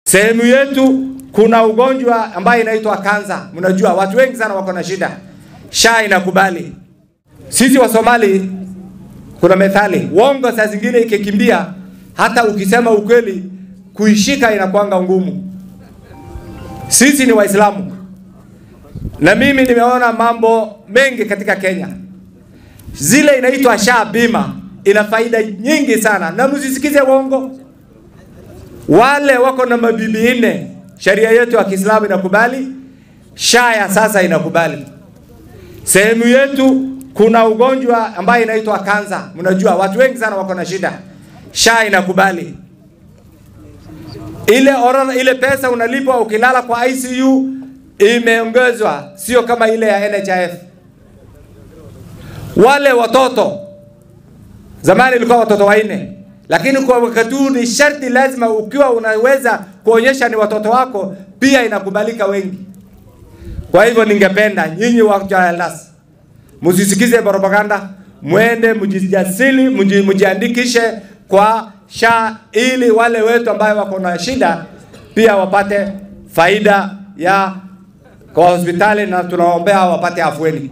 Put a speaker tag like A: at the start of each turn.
A: Sehemu yetu kuna ugonjwa ambaye inaitwa kansa. Mnajua watu wengi sana wako na shida. SHA inakubali. Sisi wa Somali kuna methali, uongo saa zingine ikikimbia hata ukisema ukweli kuishika inakuanga ngumu. Sisi ni Waislamu. Na mimi nimeona mambo mengi katika Kenya. Zile inaitwa SHA bima ina faida nyingi sana, na msisikize uongo. Wale wako na mabibi 4, sharia yetu ya Kiislamu inakubali, SHA ya sasa inakubali. Sehemu yetu kuna ugonjwa ambaye inaitwa kansa. Mnajua watu wengi sana wako na shida. SHA inakubali. Ile pesa unalipwa ukilala kwa ICU imeongezwa, sio kama ile ya NHIF. Wale watoto zamani ilikuwa watoto 4, lakini kwa wakati huu ni sharti lazima ukiwa unaweza kuonyesha ni watoto wako pia inakubalika wengi. Kwa hivyo ningependa nyinyi wa Jalas msisikize propaganda, mwende mjijasili, mjiandikishe kwa SHA ili wale wetu ambao wako na shida pia wapate faida ya kwa hospitali, na tunaombea wapate afueni.